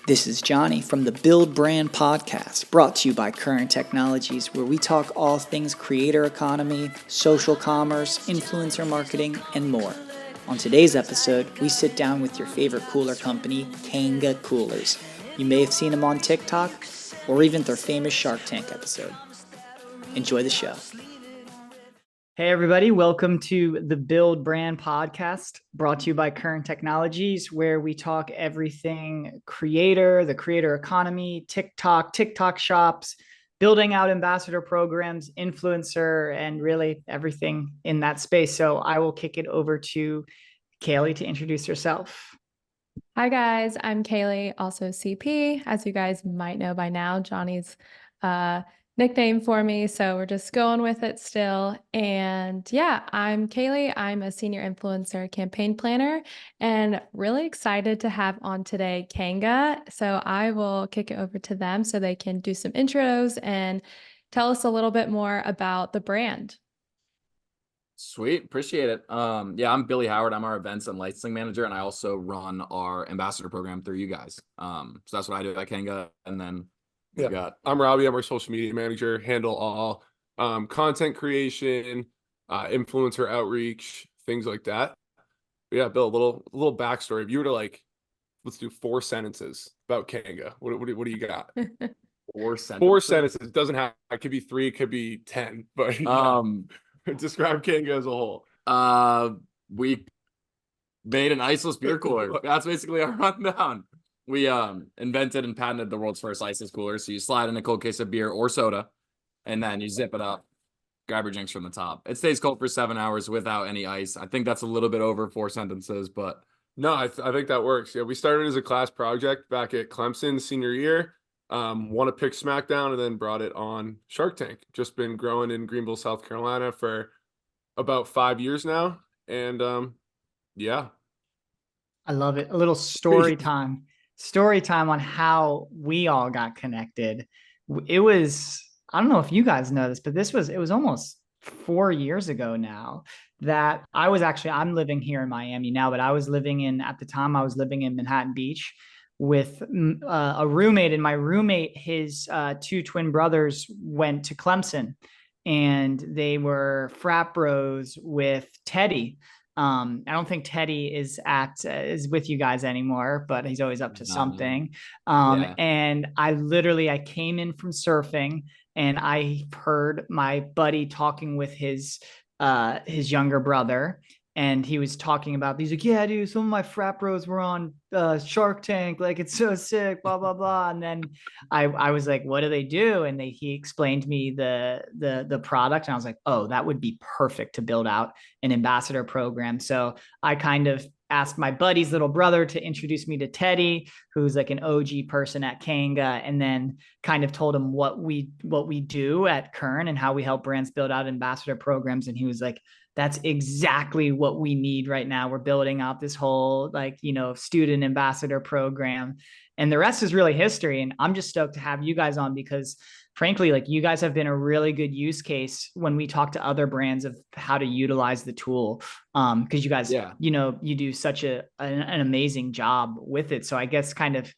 This is Johnny from the BuildBrand podcast, brought to you by Current Technologies, where we talk all things creator economy, social commerce, influencer marketing, and more. On today's episode, we sit down with your favorite cooler company, Kanga Coolers. You may have seen them on TikTok or even their famous Shark Tank episode. Enjoy the show. Hey everybody, welcome to the BuildBrand podcast, brought to you by Current Technologies, where we talk everything creator, the creator economy, TikTok shops, building out ambassador programs, influencer, and really everything in that space. So I will kick it over to Kaylee to introduce herself. Hi guys, I'm Kaylee, also CP. As you guys might know by now, Johnny's nickname for me, so we're just going with it still. And yeah, I'm Kaylee. I'm a senior influencer campaign planner and really excited to have on today Kanga. So I will kick it over to them so they can do some intros and tell us a little bit more about the brand. Sweet. Appreciate it. Yeah, I'm Billy Howard. I'm our events and licensing manager, and I also run our ambassador program through you guys. So that's what I do at Kanga. And then I'm Robby. I'm our social media manager, handle all content creation, influencer outreach, things like that. But yeah, Bill, a little backstory. If you were to let's do 4 sentences about Kanga. What do you got? 4 sentences. 4 sentences. It doesn't have. It could be 3. It could be 10. But describe Kanga as a whole. We made an iceless beer cooler. That's basically our rundown. We invented and patented the world's first iceless cooler. So you slide in a cold case of beer or soda, and then you zip it up, grab your drinks from the top. It stays cold for 7 hours without any ice. I think that's a little bit over 4 sentences, but no, I think that works. Yeah, we started as a class project back at Clemson senior year. Won a pick SmackDown and then brought it on Shark Tank. Just been growing in Greenville, South Carolina for about 5 years now. And yeah. I love it. A little story time on how we all got connected. It was, I don't know if you guys know this, but it was almost 4 years ago now that I'm living here in Miami now, but at the time I was living in Manhattan Beach with a roommate, and my roommate, his 2 twin brothers went to Clemson, and they were frat bros with Teddy. I don't think Teddy is with you guys anymore, but he's always up to something. And I came in from surfing, and I heard my buddy talking with his younger brother. And he was talking about, he's like, yeah, dude, some of my frat bros were on Shark Tank. Like, it's so sick, blah, blah, blah. And then I was like, what do they do? And he explained me the product. And I was like, oh, that would be perfect to build out an ambassador program. So I kind of asked my buddy's little brother to introduce me to Teddy, who's like an OG person at Kanga, and then kind of told him what we do at Kern and how we help brands build out ambassador programs. And he was like, that's exactly what we need right now. We're building out this whole student ambassador program, and the rest is really history. And I'm just stoked to have you guys on because frankly, you guys have been a really good use case when we talk to other brands of how to utilize the tool. Cause you guys, you do such an amazing job with it. So I guess kind of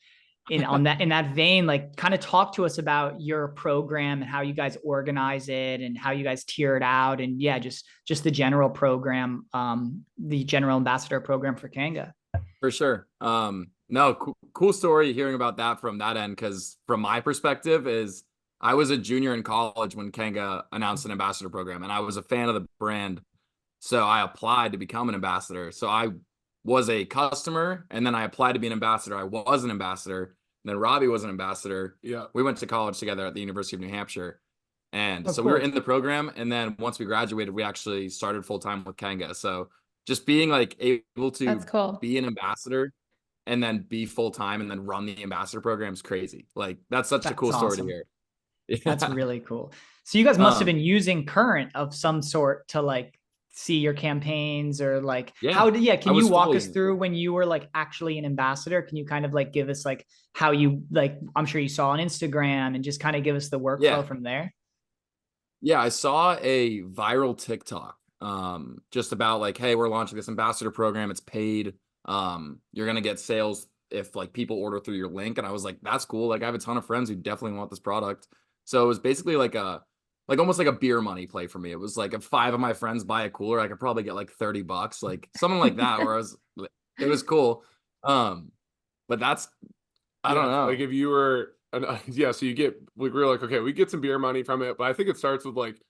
in that vein, kind of talk to us about your program and how you guys organize it and how you guys tier it out. And just the general program, the general ambassador program for Kanga. For sure. No, cool story hearing about that from that end. Cause from my perspective is I was a junior in college when Kanga announced an ambassador program, and I was a fan of the brand. So I applied to become an ambassador. So I was a customer, and then I applied to be an ambassador. I was an ambassador. And then Robby was an ambassador. Yeah. We went to college together at the University of New Hampshire. And so cool. We were in the program. And then once we graduated, we actually started full time with Kanga. So just being able to be an ambassador and then be full time and then run the ambassador program is crazy. That's such a cool story to hear. Yeah. That's really cool. So you guys must have been using Current of some sort to see your campaigns or can you walk us through when you were actually an ambassador? Can you kind of give us how you I'm sure you saw on Instagram and just kind of give us the workflow from there? Yeah, I saw a viral TikTok just about hey, we're launching this ambassador program. It's paid. You're going to get sales if like people order through your link. And I was like, that's cool. Like I have a ton of friends who definitely want this product. So it was basically like almost like a beer money play for me. It was like if 5 of my friends buy a cooler, I could probably get like $30, like something like that, where it was cool. But that's, I don't know. Like if you were, yeah, so you get, we were like, okay, we get some beer money from it, but I think it starts with like,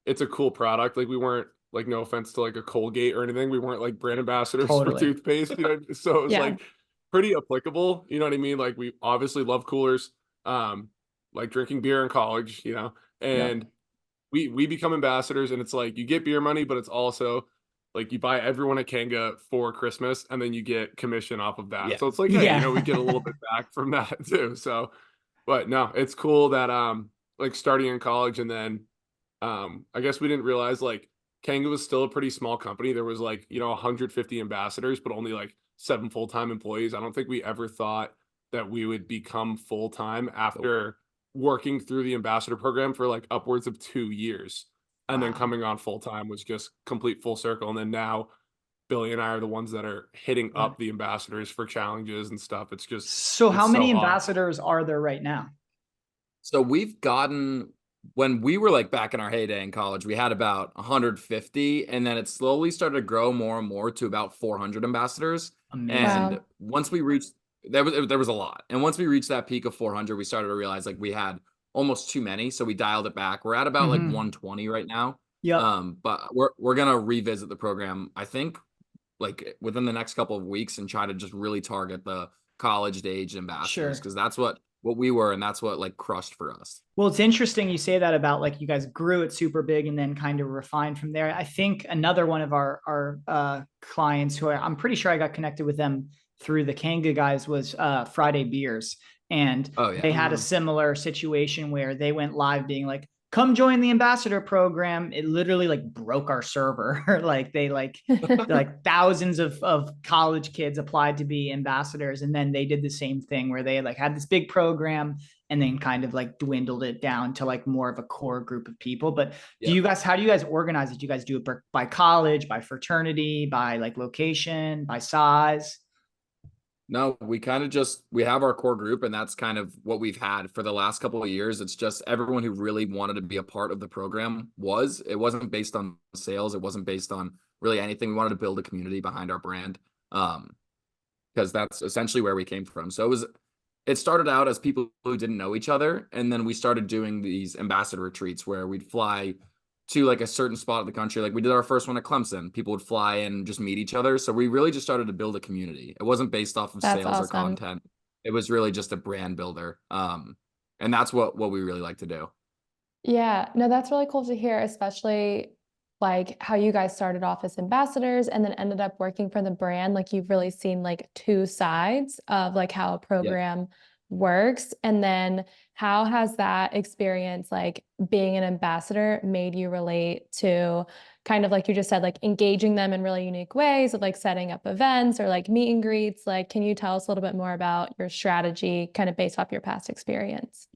it's a cool product. Like we weren't like, no offense to like a Colgate or anything. We weren't like brand ambassadors for Totally. toothpaste, you know? So it was Yeah. like pretty applicable. You know what I mean? Like we obviously love coolers, like drinking beer in college, you know, and we become ambassadors, and it's like you get beer money, but it's also like you buy everyone a Kanga for Christmas and then you get commission off of that. Yeah. So it's like, hey, Yeah. you know, we get a little bit back from that too. So, but no, it's cool that like starting in college, and then I guess we didn't realize like Kanga was still a pretty small company. There was like, you know, 150 ambassadors, but only like 7 full-time employees. I don't think we ever thought that we would become full-time after working through the ambassador program for like upwards of 2 years. And then Wow. coming on full-time was just complete full circle. And then now Billy and I are the ones that are hitting up the ambassadors for challenges and stuff. It's just, So how it's many so awesome. ambassadors are there right now? So we've gotten, when we were like back in our heyday in college, we had about 150, and then it slowly started to grow more and more to about 400 ambassadors. Amazing. And Wow. once we reached, there was a lot. And once we reached that peak of 400, we started to realize like we had almost too many, so we dialed it back. We're at about like Mhm. 120 right now. Yep. But we're gonna revisit the program, I think, like within the next couple of weeks, and try to just really target the college age ambassadors, Sure. because that's what we were, and that's what like crushed for us. Well, it's interesting you say that about like you guys grew it super big and then kind of refined from there. I think another one of our clients who I'm pretty sure I got connected with them through the Kanga guys was Friday Beers. And Oh yeah. they had a similar situation where they went live being like, come join the ambassador program. It literally like broke our server. like they like thousands of college kids applied to be ambassadors. And then they did the same thing where they like had this big program and then kind of like dwindled it down to like more of a core group of people. But how do you guys organize it? Do you guys do it by college, by fraternity, by like location, by size? No, we kind of we have our core group, and that's kind of what we've had for the last couple of years. It's just everyone who really wanted to be a part of the program it wasn't based on sales. It wasn't based on really anything. We wanted to build a community behind our brand. Because that's essentially where we came from. So it started out as people who didn't know each other. And then we started doing these ambassador retreats where we'd fly to like a certain spot of the country. Like we did our first one at Clemson. People would fly in and just meet each other. So we really just started to build a community. It wasn't based off of That's sales or awesome. content. It was really just a brand builder. And that's what we really like to do. Yeah, no, that's really cool to hear, especially like how you guys started off as ambassadors and then ended up working for the brand. Like you've really seen like 2 sides of like how a program works. And then how has that experience, like being an ambassador, made you relate to kind of like you just said, like engaging them in really unique ways of like setting up events or like meet and greets? Like, can you tell us a little bit more about your strategy kind of based off your past experience?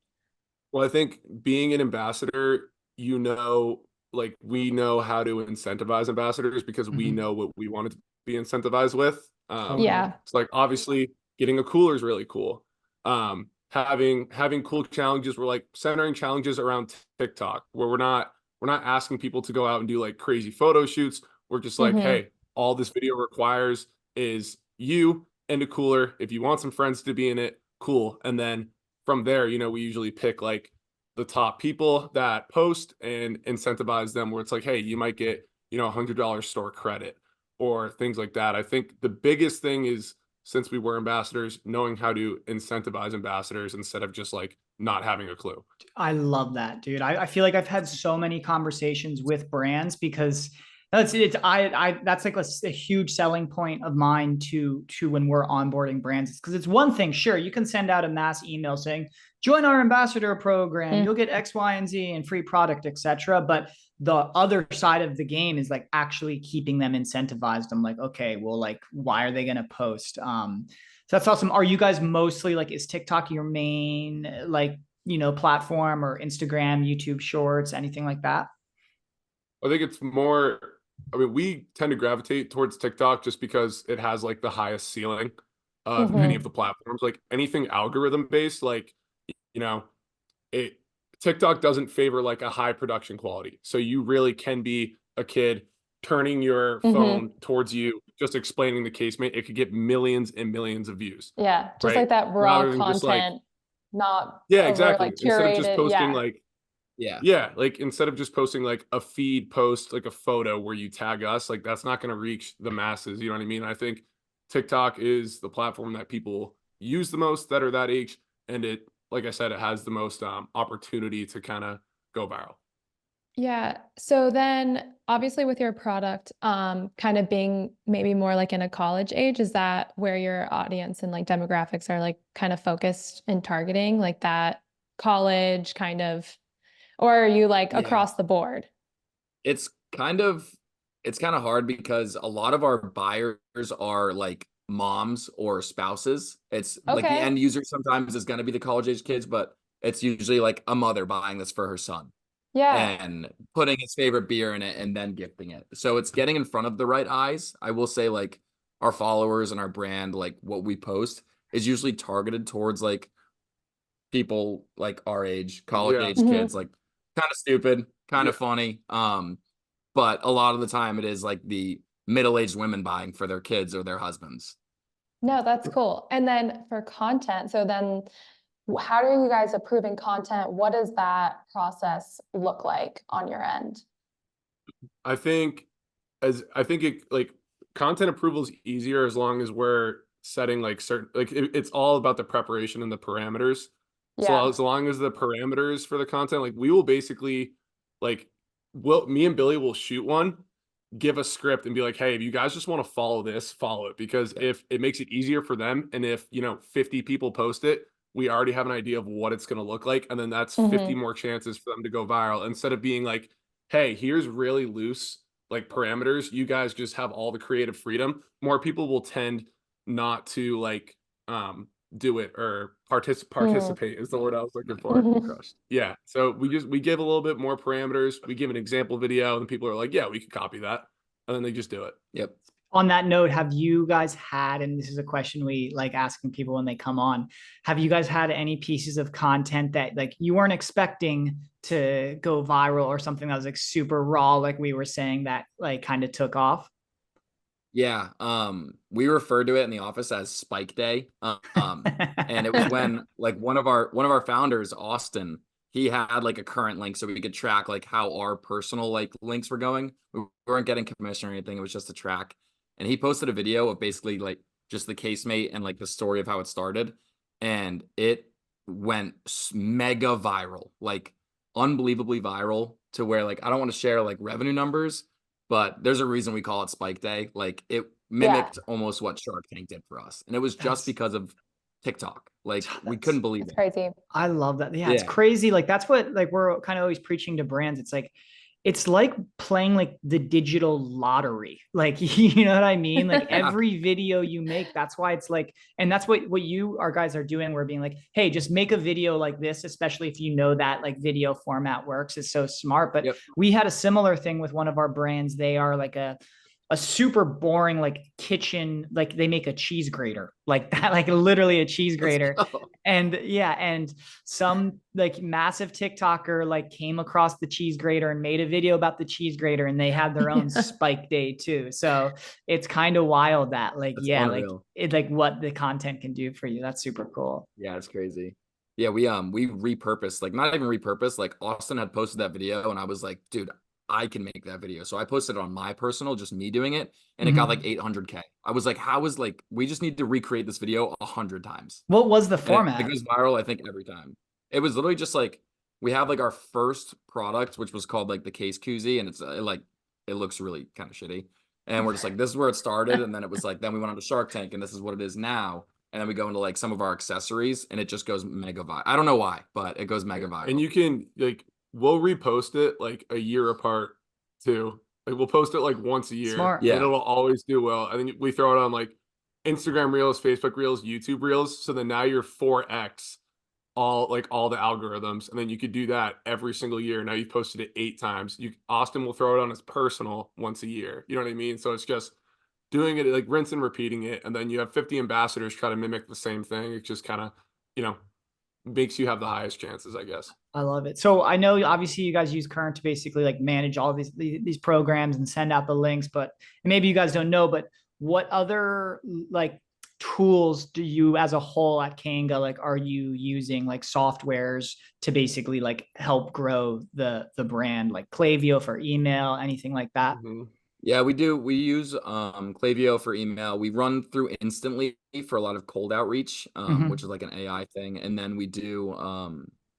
Well, I think being an ambassador, you know, like we know how to incentivize ambassadors because we know what we wanted to be incentivized with. Yeah. It's like obviously getting a cooler is really cool. Having cool challenges, we're like centering challenges around TikTok where we're not asking people to go out and do like crazy photo shoots. We're just like, hey, all this video requires is you and a cooler. If you want some friends to be in it, cool. And then from there, you know, we usually pick like the top people that post and incentivize them where it's like, hey, you might get, you know, $100 store credit or things like that. I think the biggest thing is, since we were ambassadors, knowing how to incentivize ambassadors instead of just like not having a clue. I love that, dude. I feel like I've had so many conversations with brands because that's like a huge selling point of mine to when we're onboarding brands. Because it's one thing, sure, you can send out a mass email saying, join our ambassador program, you'll get X, Y, and Z and free product, etc. But the other side of the game is like actually keeping them incentivized. I'm like, okay, well, like, why are they going to post? So that's awesome. Are you guys mostly like, is TikTok your main like, platform, or Instagram, YouTube Shorts, anything like that? I think it's more, I mean, we tend to gravitate towards TikTok just because it has like the highest ceiling of any of the platforms. Like anything algorithm based, like, you know, it TikTok doesn't favor like a high production quality. So you really can be a kid turning your phone towards you, just explaining the case mate. It could get millions and millions of views. Yeah, just right? like that raw Rather than just like, content, not yeah, over exactly. like Instead of just curated. posting Yeah. like, Yeah. yeah, like instead of just posting like a feed post, like a photo where you tag us, like that's not going to reach the masses. You know what I mean? I think TikTok is the platform that people use the most that are that age. And it, like I said, it has the most opportunity to kind of go viral. Yeah. So then obviously with your product, kind of being maybe more like in a college age, is that where your audience and like demographics are like kind of focused and targeting like that college kind of, or are you like Yeah. across the board? It's kind of hard because a lot of our buyers are like moms or spouses. It's like the Okay. end user sometimes is going to be the college age kids, but it's usually like a mother buying this for her son Yeah. and putting his favorite beer in it and then gifting it. So it's getting in front of the right eyes. I will say like our followers and our brand, like what we post is usually targeted towards like people like our age, college Yeah. age kids, like kind of stupid, kind of funny. But a lot of the time it is like the middle-aged women buying for their kids or their husbands. No, that's cool. And then for content, so then how are you guys approving content? What does that process look like on your end? I think I think it like content approval is easier as long as we're setting like certain like it's all about the preparation and the parameters. So Yeah. as long as the parameters for the content, like we will basically like me and Billy will shoot one, give a script and be like, hey, if you guys just want to follow this, follow it. Because if it makes it easier for them, and if 50 people post it, we already have an idea of what it's going to look like. And then that's 50 more chances for them to go viral instead of being like, hey, here's really loose like parameters. You guys just have all the creative freedom. More people will tend not to like do it or participate is the word I was looking for. Crushed. Yeah. So we give a little bit more parameters. We give an example video and people are like, yeah, we could copy that. And then they just do it. Yep. On that note, have you guys had, and this is a question we like asking people when they come on, have you guys had any pieces of content that like you weren't expecting to go viral or something that was like super raw, like we were saying, that like kind of took off? Yeah. We referred to it in the office as Spike Day. And it was when like one of our founders, Austin, he had like a current link so we could track like how our personal like links were going. We weren't getting commission or anything. It was just a track. And he posted a video of basically like just the casemate and like the story of how it started. And it went mega viral, like unbelievably viral to where like I don't want to share like revenue numbers, but there's a reason we call it Spike Day. Like it mimicked almost what Shark Tank did for us. And it was just because of TikTok. Like we couldn't believe It's it. crazy. I love that. Yeah, it's crazy. Like that's what like we're kind of always preaching to brands. It's like playing like the digital lottery. Like, you know what I mean? Like every video you make, that's why it's like, and that's what you, our guys are doing. We're being like, hey, just make a video like this, especially if you know that like video format works. It's so smart. But we had a similar thing with one of our brands. They are like a super boring like kitchen, like they make a cheese grater like that, like literally a cheese grater. And yeah, and some like massive TikToker like came across the cheese grater and made a video about the cheese grater, and they had their own Spike Day too. So it's kind of wild that like, That's like unreal. it, like what the content can do for you. That's super cool. Yeah, it's crazy. Yeah, we repurposed, like not even repurposed, like Austin had posted that video and I was like, dude, I can make that video. So I posted it on my personal, just me doing it, and it got like 800K. I was like, how is like we just need to recreate this video 100 times. What was the And format? it goes viral, I think, every time. It was literally just like we have like our first product, which was called like the case koozie, and it's like it looks really kind of shitty. And we're just like, this is where it started, and then it was like, then we went on to Shark Tank, and this is what it is now. And then we go into like some of our accessories, and it just goes mega viral. I don't know why, but it goes mega viral. And you can like we'll repost it like a year apart too. Like we'll post it like once a year. Smart. Yeah. And it'll always do well. And then we throw it on like Instagram Reels, Facebook Reels, YouTube Reels. So then now you're 4x all the algorithms. And then you could do that every single year. Now you've posted it 8 times. Austin will throw it on his personal once a year. You know what I mean? So it's just doing it like rinse and repeating it, and then you have 50 ambassadors try to mimic the same thing. It just kind of, you know, makes you have the highest chances, I guess. I love it. So I know obviously you guys use Current to basically like manage all these programs and send out the links, but maybe you guys don't know, but what other like tools do you as a whole at Kanga like are you using, like softwares to basically like help grow the brand, like Klaviyo for email, anything like that? Mm-hmm. Yeah, we do. We use Klaviyo for email. We run through Instantly for a lot of cold outreach, which is like an AI thing. And then we do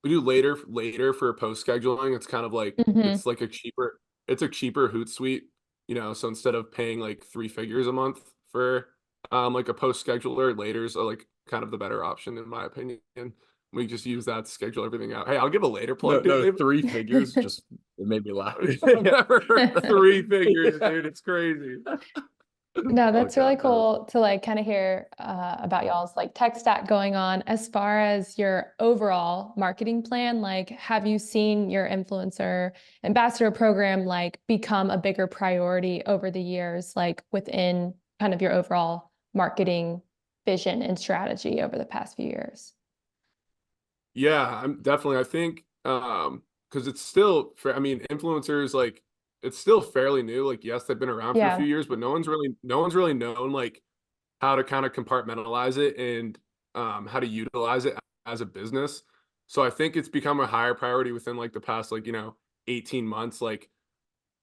later for post scheduling. It's kind of like Mhm. it's like a cheaper Hootsuite, you know. So instead of paying like 3 figures a month for like a post scheduler, later's like kind of the better option in my opinion. We just use that to schedule everything out. Hey, I'll give a later plug, no dude. 3 figures. Just it made me laugh. 3 figures, dude. It's crazy. No, Oh that's really God, no. cool to like kind of hear about y'all's like tech stack going on. As far as your overall marketing plan, like have you seen your influencer ambassador program like become a bigger priority over the years, like within kind of your overall marketing vision and strategy over the past few years? Yeah, I'm definitely. I think because it's still I mean, influencers like it's still fairly new. Like, yes, they've been around for a Yeah. few years, but no one's really known like how to kind of compartmentalize it and how to utilize it as a business. So I think it's become a higher priority within like the past like, 18 months. Like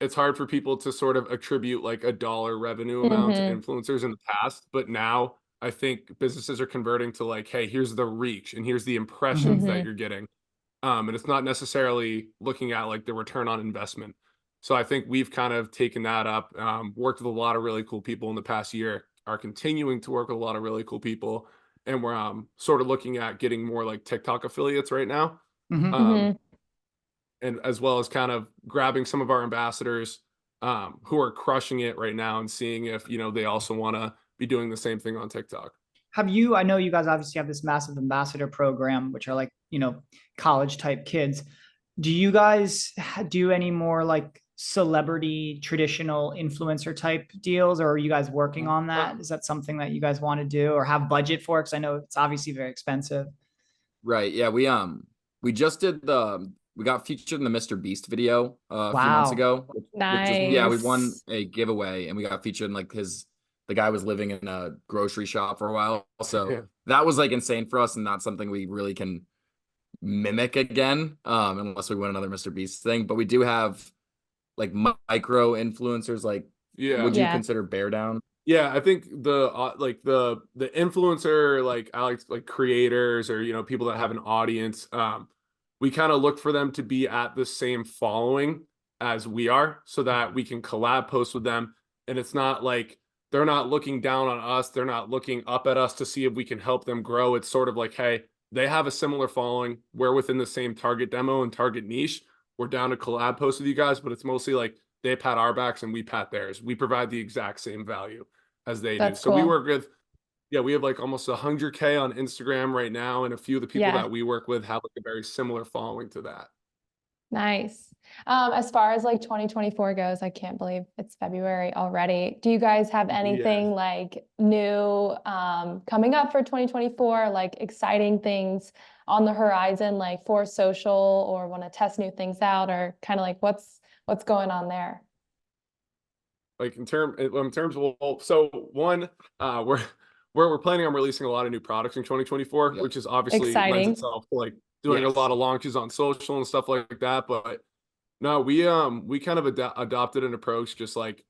it's hard for people to sort of attribute like a dollar revenue amount to Hmm. influencers in the past, but now I think businesses are converting to like, hey, here's the reach and here's the impressions that Hmm. you're getting. And it's not necessarily looking at like the return on investment. So I think we've kind of taken that up, worked with a lot of really cool people in the past year, are continuing to work with a lot of really cool people. And we're sort of looking at getting more like TikTok affiliates right now. Mm-hmm. Um, Hmm. and as well as kind of grabbing some of our ambassadors who are crushing it right now and seeing if, they also want to be doing the same thing on TikTok. I know you guys obviously have this massive ambassador program, which are like, college type kids. Do you guys do any more like celebrity traditional influencer type deals, or are you guys working on Uh, that? Is that something that you guys want to do or have budget for? Because I know it's obviously very expensive. Right. Yeah, we just did we got featured in the Mr. Beast video a few months Wow. ago, which was yeah, we won Nice. a giveaway and we got featured in like the guy was living in a grocery shop for a while. So yeah. that was like insane for us and not something we really can mimic again, unless we win another Mr. Beast thing. But we do have like micro influencers, like Yeah. would you Yeah. consider Bear Down? Yeah, I think the like the influencer like Alex like creators or people that have an audience, we kind of look for them to be at the same following as we are so that we can collab post with them, and it's not like they're not looking down on us, they're not looking up at us to see if we can help them grow. It's sort of like, hey, they have a similar following, we're within the same target demo and target niche, we're down to collab post with you guys, but it's mostly like they pat our backs and we pat theirs. We provide the exact same value as they do. That's So we cool. work with, yeah, we have like almost 100K on Instagram right now, and a few of the people Yeah. that we work with have like a very similar following to that. Nice. As far as like 2024 goes, I can't believe it's February already. Do you guys have Yeah. anything like new coming up for 2024, like exciting things on the horizon, like for social, or want to test new things out, or kind of like what's going on there? Like in terms of, well, so one, we're planning on releasing a lot of new products in 2024, Yep. which is obviously lends Exciting. itself to like doing a Yes. lot of launches on social and stuff like that. But no, we kind of adopted an approach, just like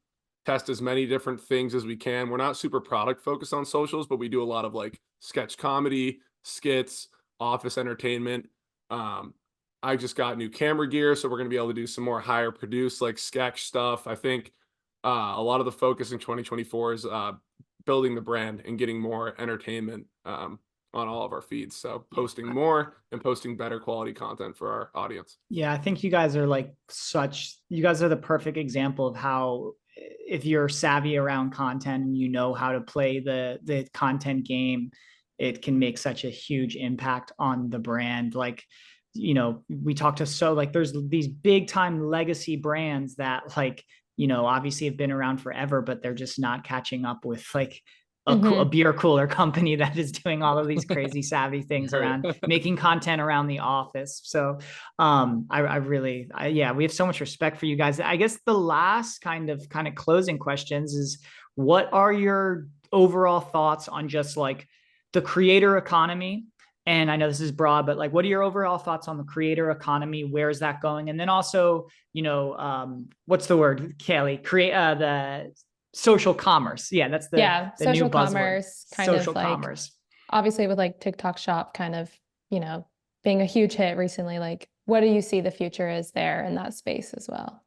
test as many different things as we can. We're not super product focused on socials, but we do a lot of like sketch comedy, skits, office entertainment. Um, I just got new camera gear, so we're gonna be able to do some more higher produced like sketch stuff. I think a lot of the focus in 2024 is building the brand and getting more entertainment on all of our feeds. So posting more and posting better quality content for our audience. Yeah, I think you guys are you guys are the perfect example of how if you're savvy around content and you know how to play the content game, it can make such a huge impact on the brand. Like, we talked to like there's these big time legacy brands that like you know, obviously have been around forever, but they're just not catching up with like a Mhm. beer cooler company that is doing all of these crazy savvy things Right. around making content around the office. So I really, yeah, we have so much respect for you guys. I guess the last kind of closing questions is, what are your overall thoughts on just like the creator economy? And I know this is broad, but like, what are your overall thoughts on the creator economy? Where is that going? And then also, you know, what's the word, Kaylee? Create the social commerce. Yeah, that's Yeah, the new social buzzword. commerce, kind Social of like commerce. obviously with like TikTok Shop kind of, you know, being a huge hit recently, like what do you see the future is there in that space as well?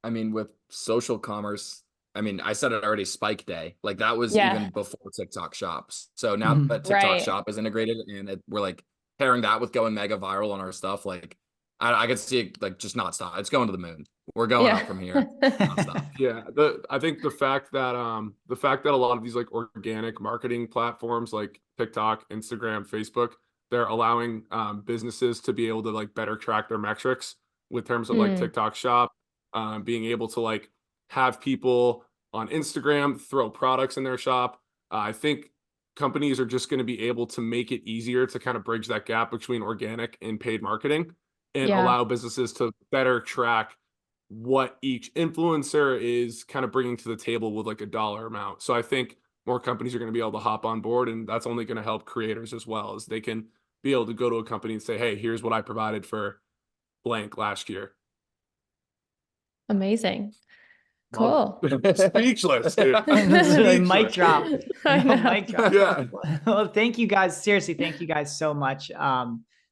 I mean, with social commerce, I mean, I said it already, Spike Day. Like that was Yeah, even before TikTok shops. So now Mhm. that TikTok right. shop is integrated and we're like pairing that with going mega viral on our stuff, like I could see it like just not stop. It's going to the moon. We're going Yeah. up from here. Nonstop. Yeah, I think the fact that a lot of these like organic marketing platforms like TikTok, Instagram, Facebook, they're allowing businesses to be able to like better track their metrics with terms of like Mm, TikTok Shop, being able to like have people on Instagram throw products in their shop. I think companies are just going to be able to make it easier to kind of bridge that gap between organic and paid marketing and yeah. allow businesses to better track what each influencer is kind of bringing to the table with like a dollar amount. So I think more companies are going to be able to hop on board, and that's only going to help creators as well, as they can be able to go to a company and say, hey, here's what I provided for blank last year. Amazing. Love Cool. it. Speechless, dude. This is like mic Speechless. drop. I know. Mic drop. Yeah. Well, thank you guys. Seriously, thank you guys so much.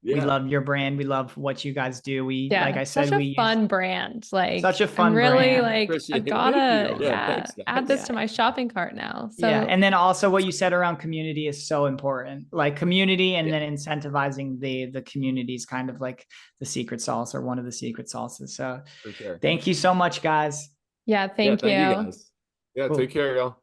We Yeah. love your brand. We love what you guys do. We, like Yeah, I such said, a we use fun brand. Like such a I'm fun really brand. like I Appreciate it. Thank gotta, you. Yeah, yeah, thanks, add guys. this to my shopping cart now. Yeah. So And then also what you said around community is so important. Like community and Yeah. then incentivizing the community is kind of like the secret sauce, or one of the secret sauces. So For sure. thank you so much, guys. yeah, Yeah, thank thank you you. guys. Yeah, Cool. take care, y'all.